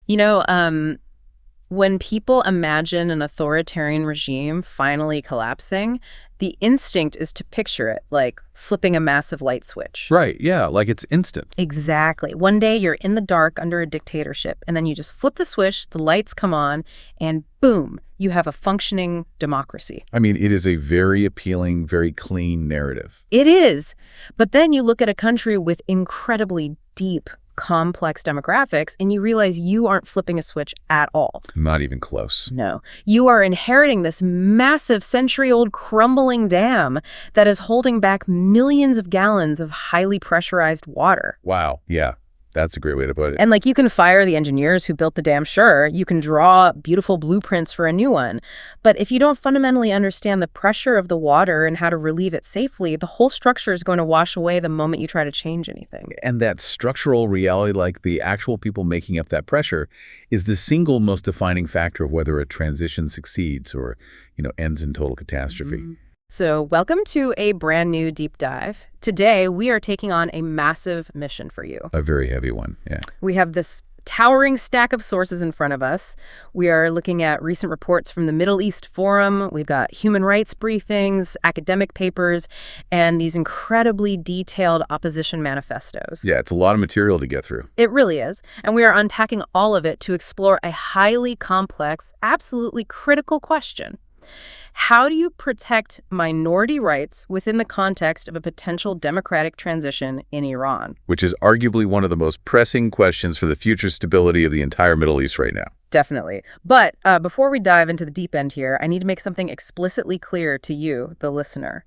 You know, when people imagine an authoritarian regime finally collapsing, the instinct is to picture it like flipping a massive light switch. Right, yeah, like it's instant. Exactly. One day you're in the dark under a dictatorship, and then you just flip the switch, the lights come on, and boom, you have a functioning democracy. I mean, it is a very appealing, very clean narrative. It is. But then you look at a country with incredibly deep, complex demographics, and you realize you aren't flipping a switch at all. Not even close. No. You are inheriting this massive century-old crumbling dam that is holding back millions of gallons of highly pressurized water. Wow, yeah, that's a great way to put it. And you can fire the engineers who built the dam, sure. You can draw beautiful blueprints for a new one. But if you don't fundamentally understand the pressure of the water and how to relieve it safely, the whole structure is going to wash away the moment you try to change anything. And that structural reality, like the actual people making up that pressure, is the single most defining factor of whether a transition succeeds or, ends in total catastrophe. Mm-hmm. So welcome to a brand new deep dive. Today, we are taking on a massive mission for you. A very heavy one, yeah. We have this towering stack of sources in front of us. We are looking at recent reports from the Middle East Forum. We've got human rights briefings, academic papers, and these incredibly detailed opposition manifestos. Yeah, it's a lot of material to get through. It really is. And we are unpacking all of it to explore a highly complex, absolutely critical question. How do you protect minority rights within the context of a potential democratic transition in Iran? Which is arguably one of the most pressing questions for the future stability of the entire Middle East right now. Definitely. But before we dive into the deep end here, I need to make something explicitly clear to you, the listener.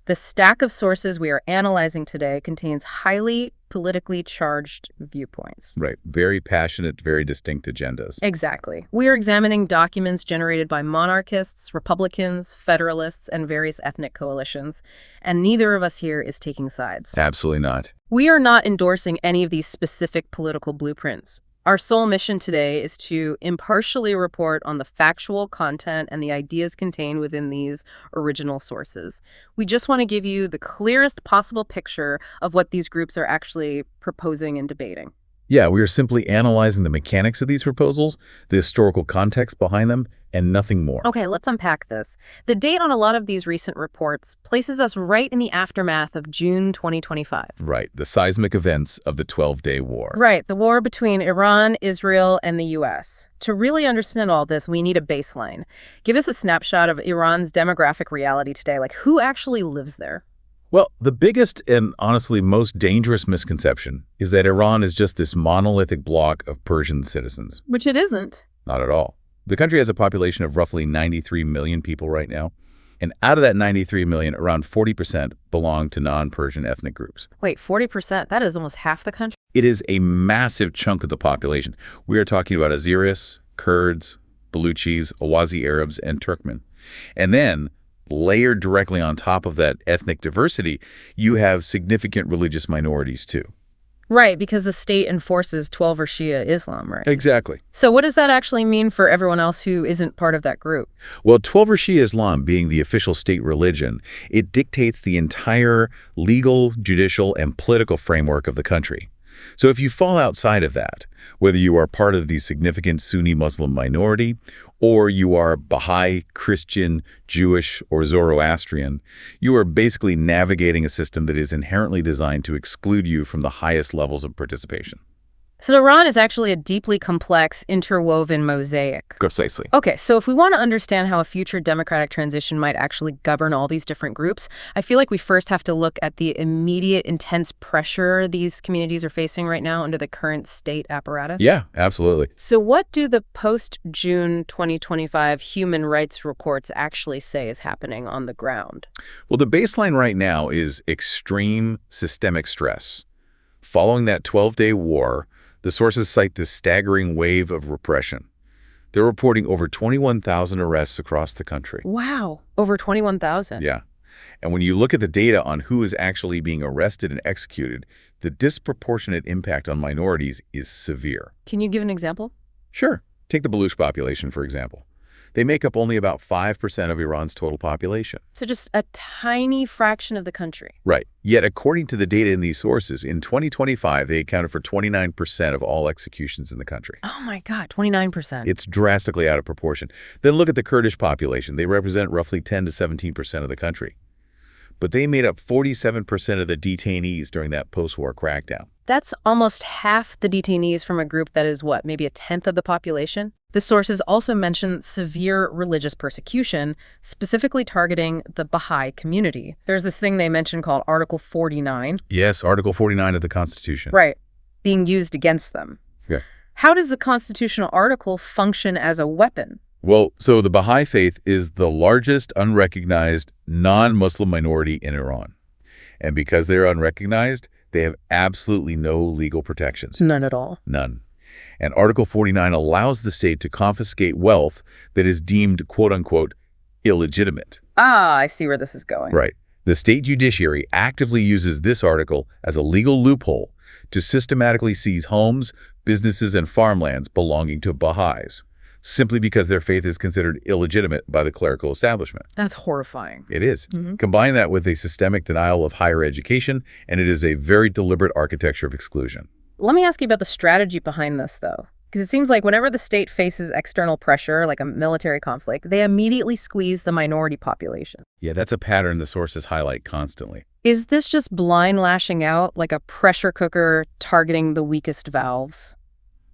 The stack of sources we are analyzing today contains highly politically charged viewpoints. Right. Very passionate, very distinct agendas. Exactly. We are examining documents generated by monarchists, Republicans, Federalists, and various ethnic coalitions, and neither of us here is taking sides. Absolutely not. We are not endorsing any of these specific political blueprints. Our sole mission today is to impartially report on the factual content and the ideas contained within these original sources. We just want to give you the clearest possible picture of what these groups are actually proposing and debating. Yeah, we are simply analyzing the mechanics of these proposals, the historical context behind them, and nothing more. Okay, let's unpack this. The date on a lot of these recent reports places us right in the aftermath of June 2025. Right, the seismic events of the 12-day war. Right, the war between Iran, Israel, and the U.S. To really understand all this, we need a baseline. Give us a snapshot of Iran's demographic reality today. Who actually lives there? Well, the biggest and honestly most dangerous misconception is that Iran is just this monolithic block of Persian citizens. Which it isn't. Not at all. The country has a population of roughly 93 million people right now. And out of that 93 million, around 40% belong to non-Persian ethnic groups. Wait, 40%? That is almost half the country? It is a massive chunk of the population. We are talking about Azeris, Kurds, Baluchis, Awazi Arabs, and Turkmen. And then, layered directly on top of that ethnic diversity, you have significant religious minorities too. Right, because the state enforces 12 or Shia Islam, right? Exactly. So what does that actually mean for everyone else who isn't part of that group? Well, 12 or Shia Islam being the official state religion, it dictates the entire legal, judicial, and political framework of the country. So if you fall outside of that, whether you are part of the significant Sunni Muslim minority, or you are Baha'i, Christian, Jewish, or Zoroastrian, you are basically navigating a system that is inherently designed to exclude you from the highest levels of participation. So Iran is actually a deeply complex, interwoven mosaic. Precisely. Okay, so if we want to understand how a future democratic transition might actually govern all these different groups, I feel like we first have to look at the immediate intense pressure these communities are facing right now under the current state apparatus. Yeah, absolutely. So what do the post-June 2025 human rights reports actually say is happening on the ground? Well, the baseline right now is extreme systemic stress. Following that 12-day war, the sources cite this staggering wave of repression. They're reporting over 21,000 arrests across the country. Wow, over 21,000. Yeah. And when you look at the data on who is actually being arrested and executed, the disproportionate impact on minorities is severe. Can you give an example? Sure. Take the Baluch population, for example. They make up only about 5% of Iran's total population. So just a tiny fraction of the country. Right. Yet, according to the data in these sources, in 2025, they accounted for 29% of all executions in the country. Oh my God, 29%. It's drastically out of proportion. Then look at the Kurdish population. They represent roughly 10 to 17% of the country. But they made up 47% of the detainees during that post-war crackdown. That's almost half the detainees from a group that is, what, maybe a tenth of the population? The sources also mention severe religious persecution, specifically targeting the Baha'i community. There's this thing they mention called Article 49. Yes, Article 49 of the Constitution. Right, being used against them. Yeah. How does the constitutional article function as a weapon? Well, so the Baha'i faith is the largest unrecognized non-Muslim minority in Iran. And because they're unrecognized, they have absolutely no legal protections. None at all. None. And Article 49 allows the state to confiscate wealth that is deemed, quote-unquote, illegitimate. Ah, I see where this is going. Right. The state judiciary actively uses this article as a legal loophole to systematically seize homes, businesses, and farmlands belonging to Baha'is, simply because their faith is considered illegitimate by the clerical establishment. That's horrifying. It is. Combine that with a systemic denial of higher education, and it is a very deliberate architecture of exclusion. Let me ask you about the strategy behind this, though. Because it seems like whenever the state faces external pressure, like a military conflict, they immediately squeeze the minority population. Yeah, that's a pattern the sources highlight constantly. Is this just blind lashing out, like a pressure cooker targeting the weakest valves?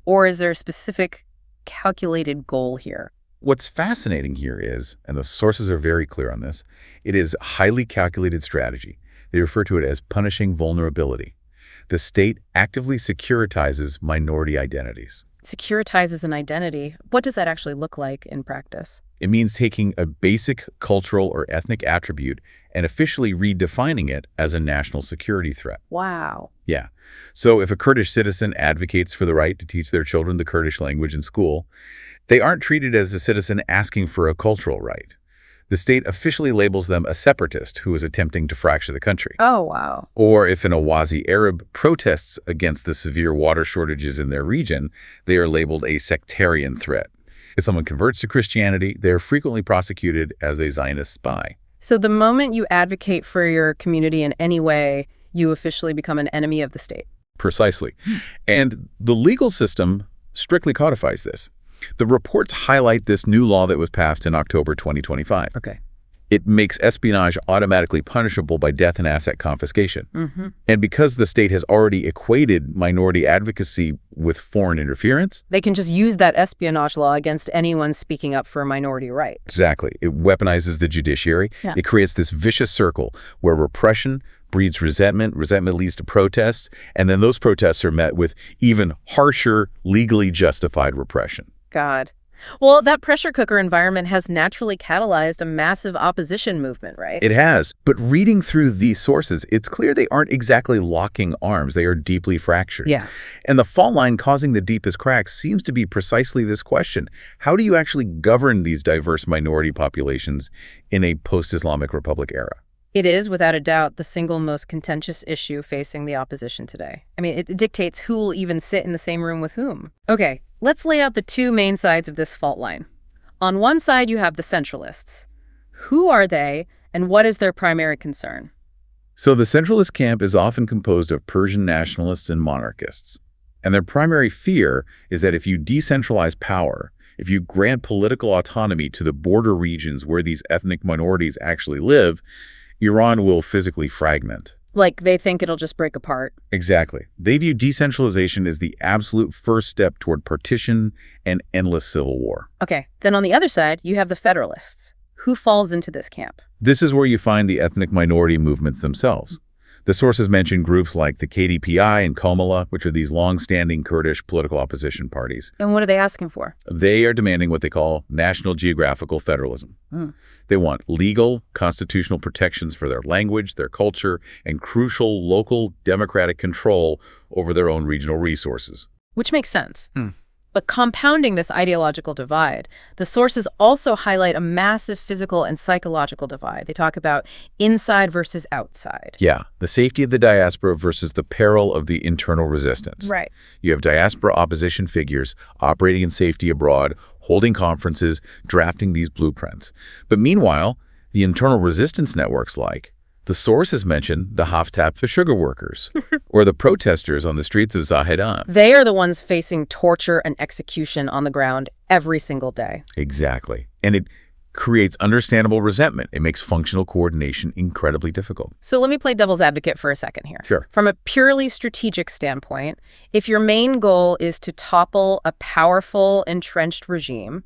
Or is there a specific calculated goal here? What's fascinating here is, and the sources are very clear on this, it is a highly calculated strategy. They refer to it as punishing vulnerability. The state actively securitizes minority identities. Securitizes an identity. What does that actually look like in practice? It means taking a basic cultural or ethnic attribute and officially redefining it as a national security threat. Wow. Yeah. So if a Kurdish citizen advocates for the right to teach their children the Kurdish language in school, they aren't treated as a citizen asking for a cultural right. The state officially labels them a separatist who is attempting to fracture the country. Oh, wow. Or if an Awazi Arab protests against the severe water shortages in their region, they are labeled a sectarian threat. If someone converts to Christianity, they are frequently prosecuted as a Zionist spy. So the moment you advocate for your community in any way, you officially become an enemy of the state. Precisely. And the legal system strictly codifies this. The reports highlight this new law that was passed in October 2025. Okay. It makes espionage automatically punishable by death and asset confiscation. And because the state has already equated minority advocacy with foreign interference, They can just use that espionage law against anyone speaking up for a minority right. exactly, it weaponizes the judiciary. Yeah. It creates this vicious circle where repression breeds resentment, resentment leads to protests, and then those protests are met with even harsher, legally justified repression. God. Well, that pressure cooker environment has naturally catalyzed a massive opposition movement, right? It has, but reading through these sources, it's clear they aren't exactly locking arms. They are deeply fractured. Yeah. And the fault line causing the deepest cracks seems to be precisely this question. How do you actually govern these diverse minority populations in a post-Islamic Republic era? It is, without a doubt, the single most contentious issue facing the opposition today. I mean, it dictates who will even sit in the same room with whom. Okay, let's lay out the two main sides of this fault line. On one side, you have the centralists. Who are they, and what is their primary concern? So the centralist camp is often composed of Persian nationalists and monarchists. And their primary fear is that if you decentralize power, if you grant political autonomy to the border regions where these ethnic minorities actually live, Iran will physically fragment. Like, they think it'll just break apart. Exactly. They view decentralization as the absolute first step toward partition and endless civil war. Okay, then on the other side, you have the federalists. Who falls into this camp? This is where you find the ethnic minority movements themselves. The sources mention groups like the KDPI and Komala, which are these long-standing Kurdish political opposition parties. And what are they asking for? They are demanding what they call national geographical federalism. They want legal, constitutional protections for their language, their culture, and crucial local democratic control over their own regional resources. Which makes sense. But compounding this ideological divide, the sources also highlight a massive physical and psychological divide. They talk about inside versus outside. Yeah, the safety of the diaspora versus the peril of the internal resistance. Right. You have diaspora opposition figures operating in safety abroad, holding conferences, drafting these blueprints. But meanwhile, the internal resistance networks the sources mention the Haftap for sugar workers or the protesters on the streets of Zahedan. They are the ones facing torture and execution on the ground every single day. Exactly. And it creates understandable resentment. It makes functional coordination incredibly difficult. So let me play devil's advocate for a second here. Sure. From a purely strategic standpoint, if your main goal is to topple a powerful, entrenched regime,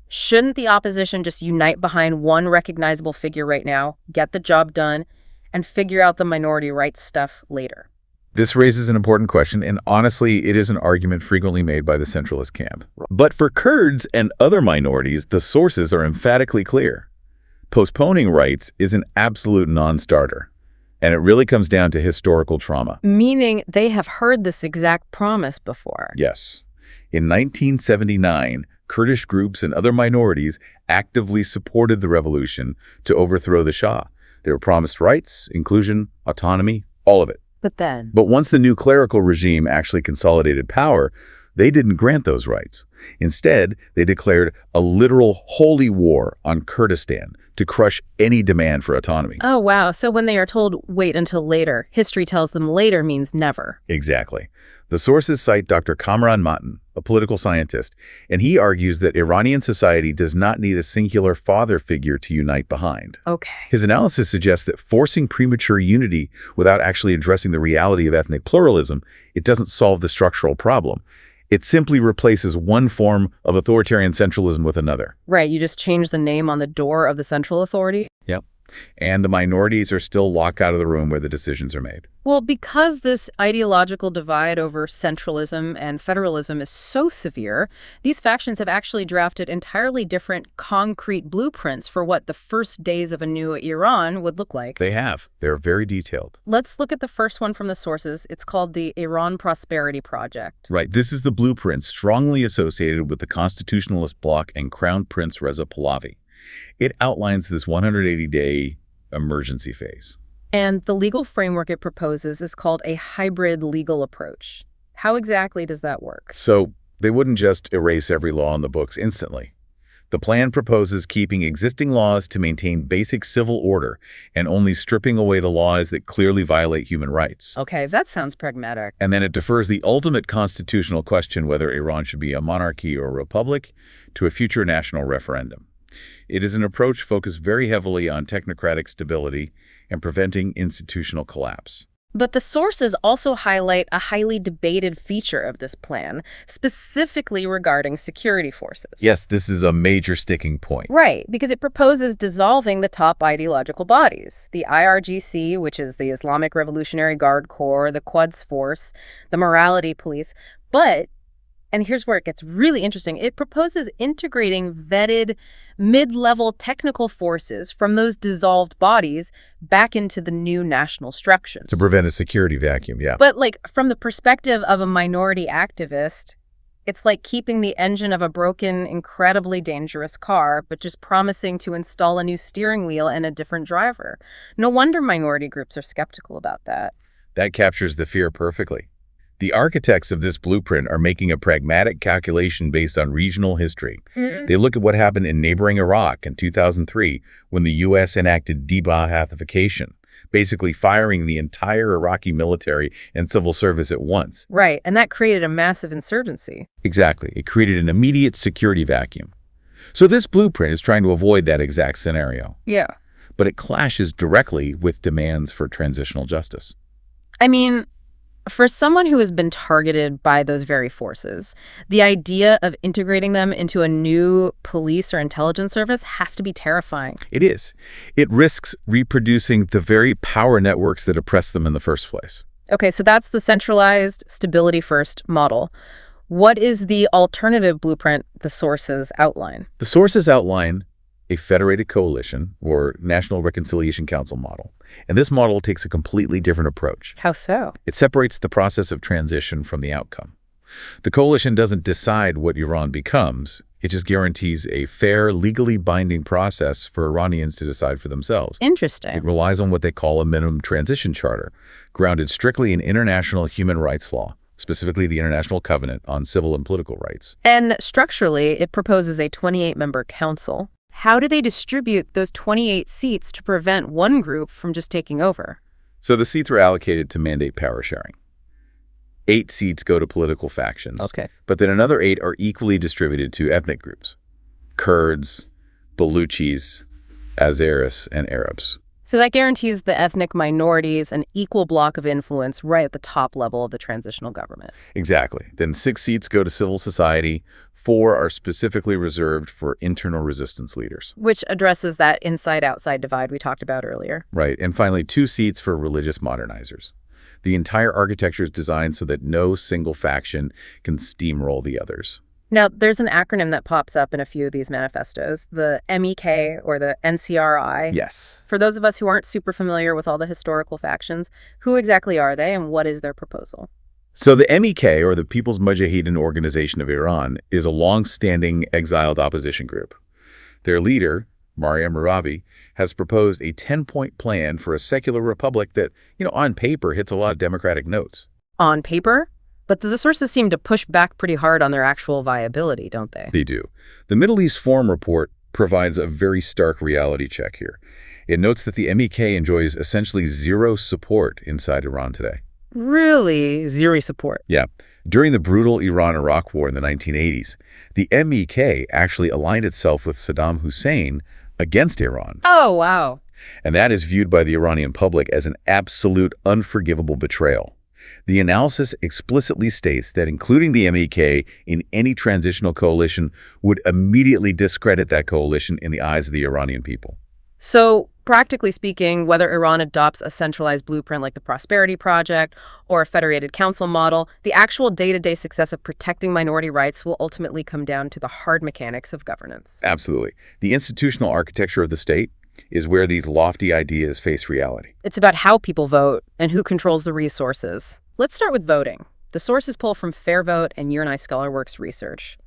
shouldn't the opposition just unite behind one recognizable figure right now, get the job done, and figure out the minority rights stuff later? This raises an important question, and honestly, it is an argument frequently made by the centralist camp. But for Kurds and other minorities, the sources are emphatically clear. Postponing rights is an absolute non-starter, and it really comes down to historical trauma. Meaning they have heard this exact promise before. Yes. In 1979, Kurdish groups and other minorities actively supported the revolution to overthrow the Shah. They were promised rights, inclusion, autonomy, all of it. But once the new clerical regime actually consolidated power, they didn't grant those rights. Instead, they declared a literal holy war on Kurdistan to crush any demand for autonomy. Oh, wow. So when they are told, wait until later, history tells them later means never. Exactly. The sources cite Dr. Kamran Matan, a political scientist, and he argues that Iranian society does not need a singular father figure to unite behind. Okay. His analysis suggests that forcing premature unity without actually addressing the reality of ethnic pluralism, it doesn't solve the structural problem. It simply replaces one form of authoritarian centralism with another. Right, you just change the name on the door of the central authority? Yep. And the minorities are still locked out of the room where the decisions are made. Well, because this ideological divide over centralism and federalism is so severe, these factions have actually drafted entirely different concrete blueprints for what the first days of a new Iran would look like. They have. They're very detailed. Let's look at the first one from the sources. It's called the Iran Prosperity Project. Right. This is the blueprint strongly associated with the Constitutionalist Bloc and Crown Prince Reza Pahlavi. It outlines this 180-day emergency phase. And the legal framework it proposes is called a hybrid legal approach. How exactly does that work? So they wouldn't just erase every law in the books instantly. The plan proposes keeping existing laws to maintain basic civil order and only stripping away the laws that clearly violate human rights. Okay, that sounds pragmatic. And then it defers the ultimate constitutional question whether Iran should be a monarchy or a republic to a future national referendum. It is an approach focused very heavily on technocratic stability and preventing institutional collapse. But the sources also highlight a highly debated feature of this plan, specifically regarding security forces. Yes, this is a major sticking point. Right, because it proposes dissolving the top ideological bodies, the IRGC, which is the Islamic Revolutionary Guard Corps, the Quds Force, the Morality Police, but and here's where it gets really interesting. It proposes integrating vetted mid-level technical forces from those dissolved bodies back into the new national structures. To prevent a security vacuum, yeah. But from the perspective of a minority activist, it's like keeping the engine of a broken, incredibly dangerous car, but just promising to install a new steering wheel and a different driver. No wonder minority groups are skeptical about that. That captures the fear perfectly. The architects of this blueprint are making a pragmatic calculation based on regional history. They look at what happened in neighboring Iraq in 2003 when the U.S. enacted de-Ba'athification, basically firing the entire Iraqi military and civil service at once. Right, and that created a massive insurgency. Exactly. It created an immediate security vacuum. So this blueprint is trying to avoid that exact scenario. Yeah. But it clashes directly with demands for transitional justice. I mean, for someone who has been targeted by those very forces, the idea of integrating them into a new police or intelligence service has to be terrifying. It is. It risks reproducing the very power networks that oppress them in the first place. Okay, so that's the centralized, stability-first model. What is the alternative blueprint the sources outline? The sources outline a federated coalition or National Reconciliation Council model. And this model takes a completely different approach. How so? It separates the process of transition from the outcome. The coalition doesn't decide what Iran becomes. It just guarantees a fair, legally binding process for Iranians to decide for themselves. Interesting. It relies on what they call a minimum transition charter, grounded strictly in international human rights law, specifically the International Covenant on Civil and Political Rights. And structurally, it proposes a 28-member council. How do they distribute those 28 seats to prevent one group from just taking over? So the seats are allocated to mandate power sharing. 8 seats go to political factions. Okay. But then another 8 are equally distributed to ethnic groups: Kurds, Baluchis, Azeris, and Arabs. So that guarantees the ethnic minorities an equal block of influence right at the top level of the transitional government. Exactly. Then 6 seats go to civil society. 4 are specifically reserved for internal resistance leaders. Which addresses that inside-outside divide we talked about earlier. Right. And finally, 2 seats for religious modernizers. The entire architecture is designed so that no single faction can steamroll the others. Now, there's an acronym that pops up in a few of these manifestos, the MEK or the NCRI. Yes. For those of us who aren't super familiar with all the historical factions, who exactly are they and what is their proposal? So the MEK, or the People's Mujahideen Organization of Iran, is a long-standing exiled opposition group. Their leader, Maryam Ravi, has proposed a 10-point plan for a secular republic that, on paper hits a lot of democratic notes. On paper? But the sources seem to push back pretty hard on their actual viability, don't they? They do. The Middle East Forum report provides a very stark reality check here. It notes that the MEK enjoys essentially zero support inside Iran today. Really? Zero support? Yeah. During the brutal Iran-Iraq War in the 1980s, the MEK actually aligned itself with Saddam Hussein against Iran. Oh, wow. And that is viewed by the Iranian public as an absolute unforgivable betrayal. The analysis explicitly states that including the MEK in any transitional coalition would immediately discredit that coalition in the eyes of the Iranian people. So, practically speaking, whether Iran adopts a centralized blueprint like the Prosperity Project or a federated council model, the actual day-to-day success of protecting minority rights will ultimately come down to the hard mechanics of governance. Absolutely. The institutional architecture of the state is where these lofty ideas face reality. It's about how people vote and who controls the resources. Let's start with voting. The sources pull from Fair Vote and Uni ScholarWorks research.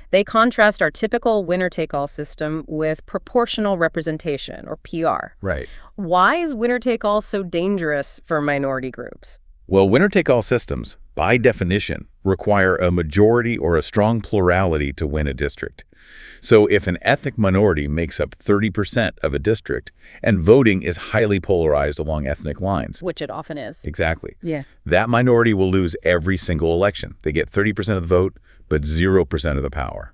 They contrast our typical winner-take-all system with proportional representation, or PR. Right. Why is winner-take-all so dangerous for minority groups? Well, winner-take-all systems, by definition, require a majority or a strong plurality to win a district. So if an ethnic minority makes up 30% of a district, and voting is highly polarized along ethnic lines. Which it often is. Exactly. Yeah. That minority will lose every single election. They get 30% of the vote, but 0% of the power.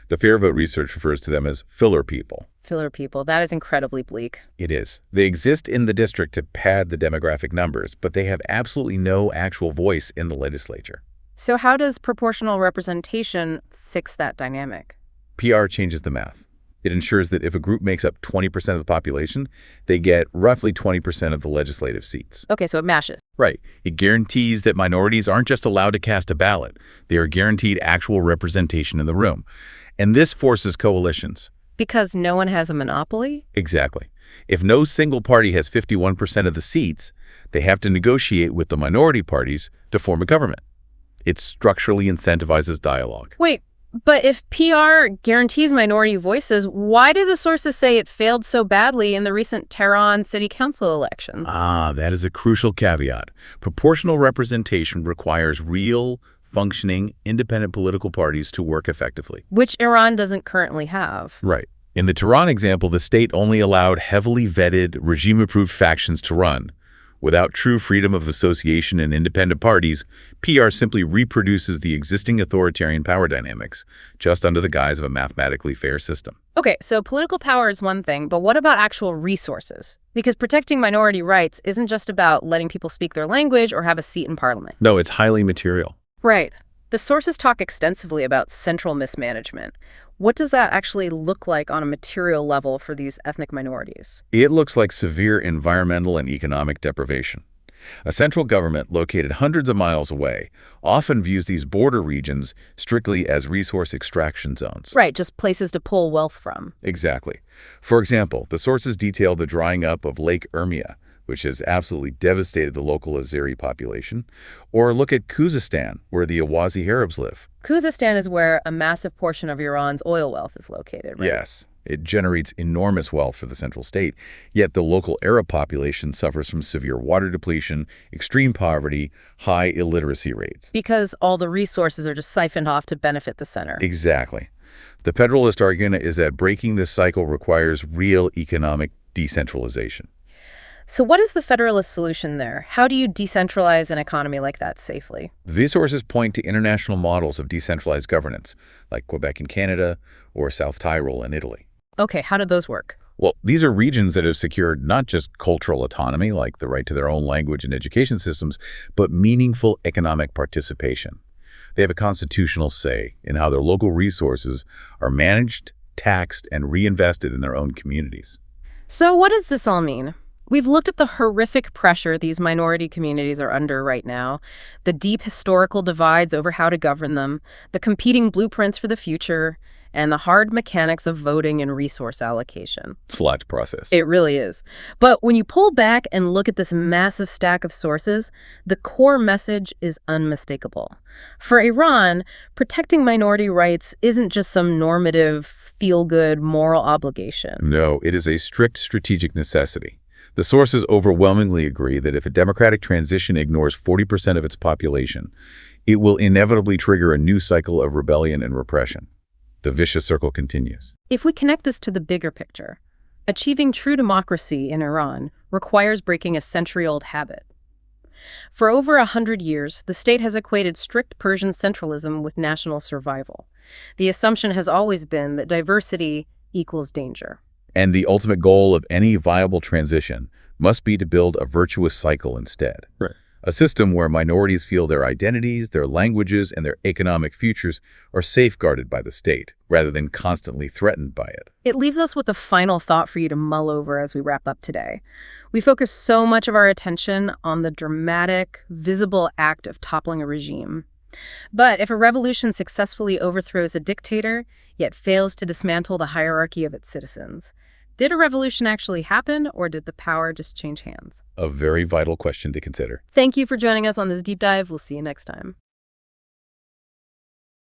The Fair Vote research refers to them as filler people. Filler people. That is incredibly bleak. It is. They exist in the district to pad the demographic numbers, but they have absolutely no actual voice in the legislature. So how does proportional representation fix that dynamic? PR changes the math. It ensures that if a group makes up 20% of the population, they get roughly 20% of the legislative seats. Okay, so it mashes. Right. It guarantees that minorities aren't just allowed to cast a ballot. They are guaranteed actual representation in the room. And this forces coalitions. Because no one has a monopoly? Exactly. If no single party has 51% of the seats, they have to negotiate with the minority parties to form a government. It structurally incentivizes dialogue. Wait, but if PR guarantees minority voices, why do the sources say it failed so badly in the recent Tehran city council elections? That is a crucial caveat. Proportional representation requires real, functioning, independent political parties to work effectively. Which Iran doesn't currently have. Right. In the Tehran example, the state only allowed heavily vetted, regime-approved factions to run. Without true freedom of association and independent parties, PR simply reproduces the existing authoritarian power dynamics, just under the guise of a mathematically fair system. Okay, so political power is one thing, but what about actual resources? Because protecting minority rights isn't just about letting people speak their language or have a seat in parliament. No, it's highly material. Right. The sources talk extensively about central mismanagement. What does that actually look like on a material level for these ethnic minorities? It looks like severe environmental and economic deprivation. A central government located hundreds of miles away often views these border regions strictly as resource extraction zones. Right, just places to pull wealth from. Exactly. For example, the sources detail the drying up of Lake Urmia, which has absolutely devastated the local Azeri population. Or look at Khuzestan, where the Awazi Arabs live. Khuzestan is where a massive portion of Iran's oil wealth is located, right? Yes, it generates enormous wealth for the central state, yet the local Arab population suffers from severe water depletion, extreme poverty, high illiteracy rates. Because all the resources are just siphoned off to benefit the center. Exactly. The Federalist argument is that breaking this cycle requires real economic decentralization. So what is the Federalist solution there? How do you decentralize an economy like that safely? These sources point to international models of decentralized governance, like Quebec in Canada or South Tyrol in Italy. Okay, how did those work? Well, these are regions that have secured not just cultural autonomy, like the right to their own language and education systems, but meaningful economic participation. They have a constitutional say in how their local resources are managed, taxed, and reinvested in their own communities. So what does this all mean? We've looked at the horrific pressure these minority communities are under right now, the deep historical divides over how to govern them, the competing blueprints for the future, and the hard mechanics of voting and resource allocation. Select process. It really is. But when you pull back and look at this massive stack of sources, the core message is unmistakable. For Iran, protecting minority rights isn't just some normative, feel-good moral obligation. No, it is a strict strategic necessity. The sources overwhelmingly agree that if a democratic transition ignores 40% of its population, it will inevitably trigger a new cycle of rebellion and repression. The vicious circle continues. If we connect this to the bigger picture, achieving true democracy in Iran requires breaking a century-old habit. For over 100 years, the state has equated strict Persian centralism with national survival. The assumption has always been that diversity equals danger. And the ultimate goal of any viable transition must be to build a virtuous cycle instead. Right. A system where minorities feel their identities, their languages, and their economic futures are safeguarded by the state, rather than constantly threatened by it. It leaves us with a final thought for you to mull over as we wrap up today. We focus so much of our attention on the dramatic, visible act of toppling a regime. But if a revolution successfully overthrows a dictator, yet fails to dismantle the hierarchy of its citizens, did a revolution actually happen, or did the power just change hands? A very vital question to consider. Thank you for joining us on this deep dive. We'll see you next time.